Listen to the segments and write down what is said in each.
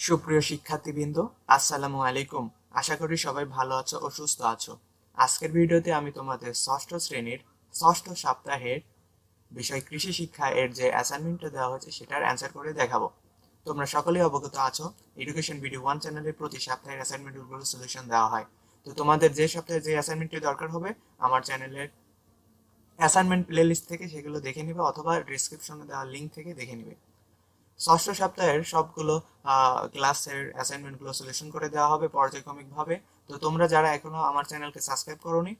সুপ্রিয় শিক্ষার্থীবৃন্দ, আসসালামু আলাইকুম। আশা করি সবাই ভালো আছো ও সুস্থ আছো। আজকের ভিডিওতে আমি তোমাদের ষষ্ঠ শ্রেণীর ষষ্ঠ সপ্তাহের বিষয় কৃষি শিক্ষা এর যে অ্যাসাইনমেন্টটা দেওয়া হয়েছে সেটার অ্যান্সার করে দেখাবো। তোমরা সকলেই অবগত আছো, এডুকেশন ভিডিও 1 চ্যানেলে প্রতি সপ্তাহের অ্যাসাইনমেন্টগুলোর সলিউশন দেওয়া হয়। তো তোমাদের যে সপ্তাহে যে অ্যাসাইনমেন্টটি দরকার হবে আমার চ্যানেলের অ্যাসাইনমেন্ট প্লেলিস্ট থেকে সেগুলো দেখে নিবে অথবা ডিসক্রিপশনে দেওয়া লিঙ্ক থেকে দেখে নিবে। ষষ্ঠ সপ্তাহের সবগুলো ক্লাসের অ্যাসাইনমেন্টগুলো সলিউশন করে দেওয়া হবে পর্যায়ক্রমিকভাবে। তো তোমরা যারা এখনো আমার চ্যানেলকে সাবস্ক্রাইব করোনি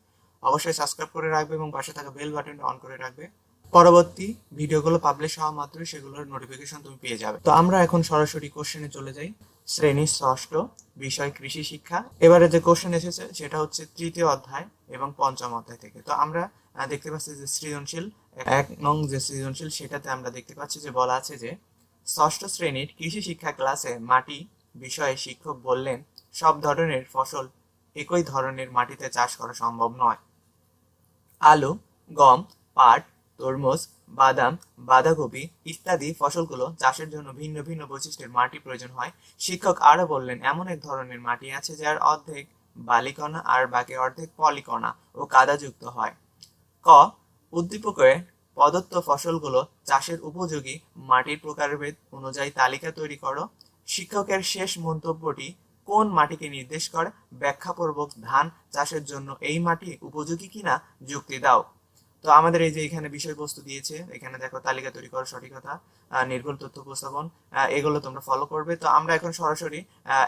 অবশ্যই সাবস্ক্রাইব করে রাখবে এবং পাশে থাকা বেল বাটনটা অন করে রাখবে। পরবর্তী ভিডিওগুলো পাবলিশ হওয়া মাত্রই সেগুলোর নোটিফিকেশন তুমি পেয়ে যাবে। তো আমরা এখন সরাসরি কোশ্চেনে চলে যাই। শ্রেণী ষষ্ঠ, বিষয় কৃষি শিক্ষা। এবারে যে কোশ্চেন এসেছে সেটা হচ্ছে তৃতীয় অধ্যায় এবং পঞ্চম অধ্যায় থেকে। তো আমরা দেখতে পাচ্ছি যে সৃজনশীল 1 নং যে সৃজনশীল সেটাতে আমরা দেখতে পাচ্ছি যে বলা আছে যে ষষ্ঠ শ্রেণীর কৃষি শিক্ষা ক্লাসে মাটি বিষয়ে শিক্ষক বললেন সব ধরনের ফসল একই ধরনের মাটিতে চাষ করা সম্ভব নয়। আলু, গম, পাট, তরমুজ, বাদাম, বাঁধাকপি ইত্যাদি ফসলগুলো চাষের জন্য ভিন্ন ভিন্ন বৈশিষ্ট্যের মাটি প্রয়োজন হয়। শিক্ষক আরো বললেন এমন এক ধরনের মাটি আছে যার অর্ধেক বালিকণা আর বাকি অর্ধেক পলিকণা ও কাদাযুক্ত হয়। ক, উদ্দীপকের প্রদত্ত ফসলগুলো চাষের উপযোগী মাটির প্রকারভেদ অনুযায়ী তালিকা তৈরি করো। শিক্ষকের শেষ মন্তব্যটি কোন মাটিকে নির্দেশ করে? ব্যাখ্যাপূর্বক ধান চাষের জন্য এই মাটি উপযোগী কিনা যুক্তি দাও। তো আমাদের এই যে এখানে বিষয়বস্তু দিয়েছে, এখানে দেখো তালিকা তৈরি করো, সঠিকতা, নির্ভুল তথ্য উপস্থাপন, এগুলো তোমরা ফলো করবে। তো আমরা এখন সরাসরি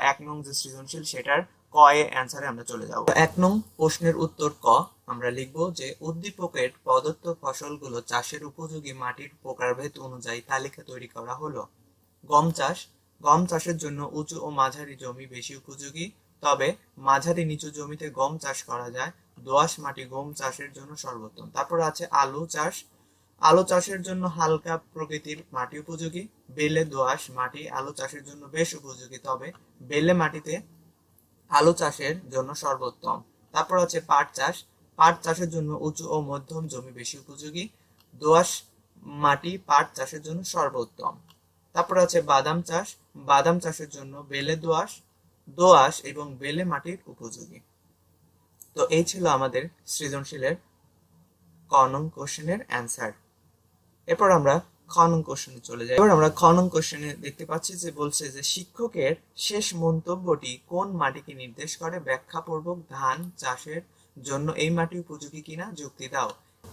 1 নং যে সৃজনশীল সেটার ক এ অ্যান্সারে আমরা চলে যাব। 1 নং প্রশ্নের উত্তর ক। আমরা লিখব যে উদ্দীপকের প্রদত্ত ফসলগুলো চাষের উপযোগী মাটির প্রকারভেদ অনুযায়ী তালিকা তৈরি করা হলো। গম চাষ। গম চাষের জন্য উঁচু ও মাঝারি জমি বেশি উপযোগী, তবে মাঝারি নিচু জমিতে গম চাষ করা যায়। দোআঁশ মাটি গম চাষের জন্য সর্বোত্তম। তারপর আছে আলু চাষ। আলু চাষের জন্য হালকা প্রকৃতির মাটি উপযোগী। বেলে দোআঁশ মাটি আলু চাষের জন্য বেশ উপযোগী, তবে বেলে মাটিতে আলু চাষের জন্য সর্বোত্তম। তারপর আছে পাট চাষ। পাট চাষের জন্য উঁচু ও মধ্যম জমি বেশি উপযোগী। দোআঁশ মাটি পাট চাষের জন্য সর্বোত্তম। তারপর আছে বাদাম চাষ। বাদাম চাষের জন্য বেলে দোআঁশ, দোআঁশ এবং বেলে মাটির উপযোগী। তো এই ছিল আমাদের সৃজনশীলের ক নং কোশ্চেনের অ্যান্সার। এরপর আমরা খ নং কোশ্চেনে চলে যাই। এবার আমরা খ নং কোশ্চেনে দেখতে পাচ্ছি যে বলছে যে শিক্ষকের শেষ মন্তব্যটি কোন মাটিকে নির্দেশ করে? ব্যাখ্যাপূর্বক ধান চাষের জন্য এই মাটি উপযোগী কিনা যুক্তি দাও।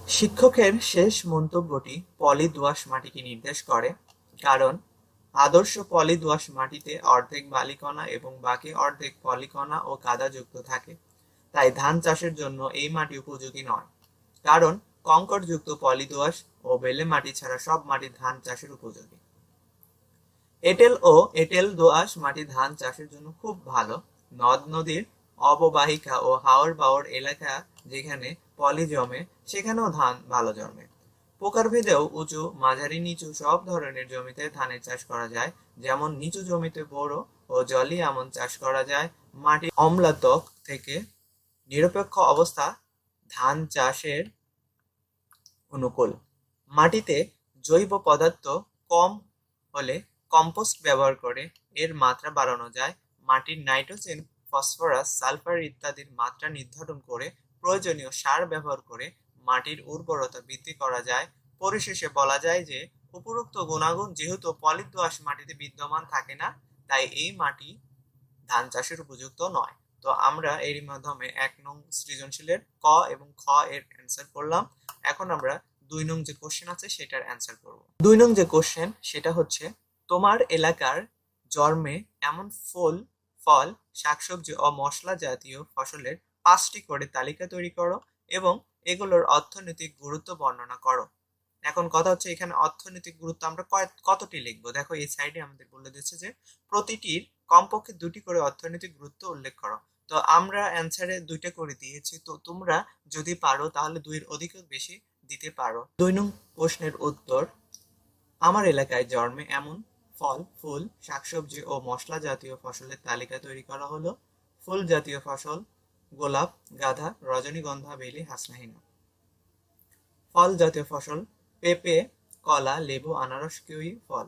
শিক্ষকের শেষ মন্তব্যটি পলি দোআঁশ মাটিকে নির্দেশ করে, কারণ আদর্শ পলি দোআঁশ মাটিতে অর্ধেক বালিকণা এবং বাকি অর্ধেক পলিকণা ও কাদাযুক্ত থাকে। তাই ধান চাষের জন্য এই মাটি উপযোগী নয়। কারণ কংকরযুক্ত পলি দোআঁশ ও বেলে মাটি ছাড়া সব মাটি ধান চাষের উপযোগী। এঁটেল ও এঁটেল দোআঁশ মাটি ধান চাষের জন্য খুব ভালো। নদ নদীর অববাহিকা ও হাওর বাওর এলাকা যেখানে পলি জমে সেখানেও ধান ভালো জন্মে। প্রকারভেদেও উঁচু মাঝারি নিচু সব ধরনের জমিতে ধানের চাষ করা যায়। যেমন নিচু জমিতে বোরো ও জলি আমন চাষ করা যায়। মাটি অম্লাতক থেকে নিরপেক্ষ অবস্থা ধান চাষের অনুকূল। মাটিতে জৈব পদার্থ কম হলে কম্পোস্ট ব্যবহার করে এর মাত্রা বাড়ানো যায়। মাটির নাইট্রোজেন, ফসফরাস, সালফার ইত্যাদির মাত্রা নির্ধারণ করে প্রয়োজনীয় সার ব্যবহার করে মাটির উর্বরতা বৃদ্ধি করা যায়। পরিশেষে বলা যায় যে উপরোক্ত গুণাগুণ যেহেতু পলি দোআঁশ মাটিতে বিদ্যমান থাকে না, তাই এই মাটি ধান চাষের উপযুক্ত নয়। তো আমরা এর মাধ্যমে 1 নং সৃজনশীলের ক এবং খ এর অ্যান্সার করলাম। এখন আমরা 2 নং যে কোশ্চেন আছে সেটার অ্যান্সার করব। 2 নং যে কোশ্চেন সেটা হচ্ছে তোমার এলাকার জন্মে এমন ফল, শাকসবজি ও মশলা জাতীয় ফসলের 5টি করে তালিকা তৈরি করো এবং এগুলোর অর্থনৈতিক গুরুত্ব বর্ণনা করো। এখন কথা হচ্ছে এখানে অর্থনৈতিক গুরুত্ব আমরা কতটি লিখবো। দেখো এই সাইডে আমাদের বলে দিচ্ছে যে প্রতিটির কমপক্ষে 2টি করে অর্থনৈতিক গুরুত্ব উল্লেখ করো। তো আমরা অ্যান্সারে 2টা করে দিয়েছি, তো তোমরা যদি পারো তাহলে 2-এর অধিক বেশি দিতে পারো। 2 নং প্রশ্নের উত্তর, আমার এলাকায় জন্মে এমন ফল, ফুল, শাকসবজি ও মশলা জাতীয় ফসলের তালিকা তৈরি করা হলো। ফুল জাতীয় ফসল গোলাপ, গাঁদা, রজনীগন্ধা, বেলি, হাসনাহিনা। ফল জাতীয় ফসল পেঁপে, কলা, লেবু, আনারস, কিউই ফল।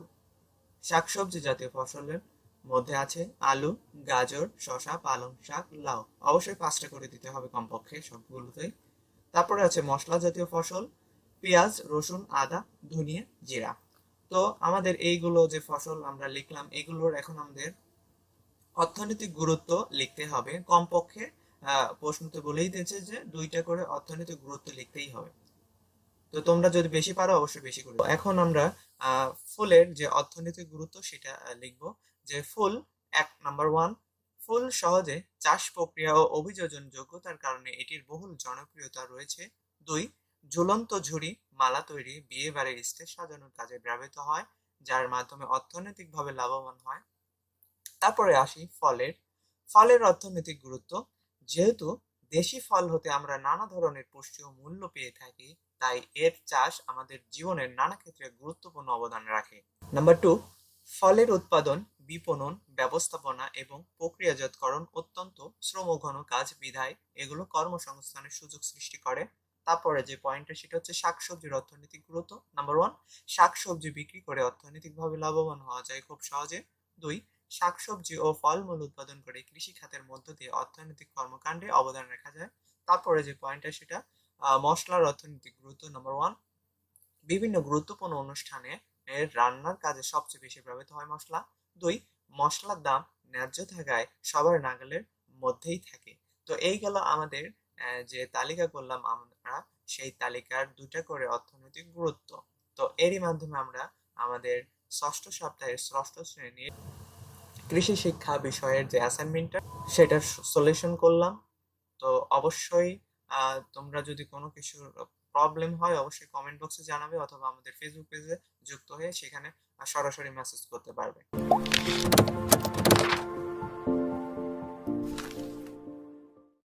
শাকসবজি জাতীয় ফসলের মধ্যে আছে আলু, গাজর, শসা, পালং শাক, লাউ। অবশ্যই 5টা করে দিতে হবে কমপক্ষে সবগুলোতেই। তারপরে আছে মশলা জাতীয় ফসল, পেঁয়াজ, রসুন, আদা, ধনিয়া, জিরা। তো আমাদের এইগুলো যে ফসল আমরা লিখলাম, এগুলোর এখন আমাদের অর্থনৈতিক গুরুত্ব লিখতে হবে কমপক্ষে। প্রশ্নতে বলেই দিয়েছে যে 2টা করে অর্থনৈতিক গুরুত্ব লিখতেই হবে। তো তোমরা যদি বেশি পারো অবশ্যই বেশি করে। এখন আমরা ফুলের যে অর্থনৈতিক গুরুত্ব সেটা লিখব। যে ফুল, 1 নাম্বার 1, ফুল সহজে চাষ প্রক্রিয়া ও অভিযোজন যোগ্যতার কারণে এটির বহুল জনপ্রিয়তা রয়েছে। 2, ঝুলন্ত ঝুড়ি, মালা তৈরি, বিয়ে বাড়ির স্টেজ সাজানোর কাজে ব্যবহৃত হয়, যার মাধ্যমে অর্থনৈতিকভাবে লাভবান হয়। তারপরে আসি ফলের। ফলের অর্থনৈতিক গুরুত্ব, যেহেতু দেশি ফল হতে আমরা নানা ধরনের পুষ্টি ও মূল্য পেয়ে থাকি, তাই এর চাষ আমাদের জীবনের নানা ক্ষেত্রে গুরুত্বপূর্ণ অবদান রাখে। নাম্বার 2, ফলের উৎপাদন, বিপণন, ব্যবস্থাপনা এবং প্রক্রিয়াজাতকরণ অত্যন্ত শ্রমঘন কাজ বিধায় এগুলো কর্মসংস্থানের সুযোগ সৃষ্টি করে। তারপরে যে পয়েন্টটা সেটা হচ্ছে শাকসবজির অর্থনৈতিক গুরুত্ব। নাম্বার 1, শাকসবজি বিক্রি করে অর্থনৈতিকভাবে লাভবান হওয়া যায় খুব সহজে। 2, শাকসবজি ও ফলমূল উৎপাদন করে কৃষি খাতের মধ্য দিয়ে অর্থনৈতিক কর্মকাণ্ডে অবদান রাখা যায়। তারপরে যে পয়েন্টটা সেটা মশলার অর্থনৈতিক গুরুত্ব। নাম্বার 1, বিভিন্ন গুরুত্বপূর্ণ অনুষ্ঠানে এর রান্নার কাজে সবচেয়ে বেশি ব্যবহৃত হয় মশলা। 2, মশলার দাম ন্যায্য থাকায় সবার নাগালের মধ্যেই থাকে। তো এই গেল আমাদের যে তালিকা করলাম আমরা, সেই তালিকার 2টা করে অর্থনৈতিক গুরুত্ব। তো এরই মাধ্যমে আমরা আমাদের ষষ্ঠ সপ্তাহের ষষ্ঠ শ্রেণীর কৃষি শিক্ষা বিষয়ের যে অ্যাসাইনমেন্টটা সেটার সলিউশন করলাম। তো অবশ্যই তোমরা যদি কোনো কিছুর প্রবলেম হয় অবশ্যই কমেন্ট বক্সে জানাবে, অথবা আমাদের ফেসবুক পেজে যুক্ত হয়ে সেখানে সরাসরি মেসেজ করতে পারবে।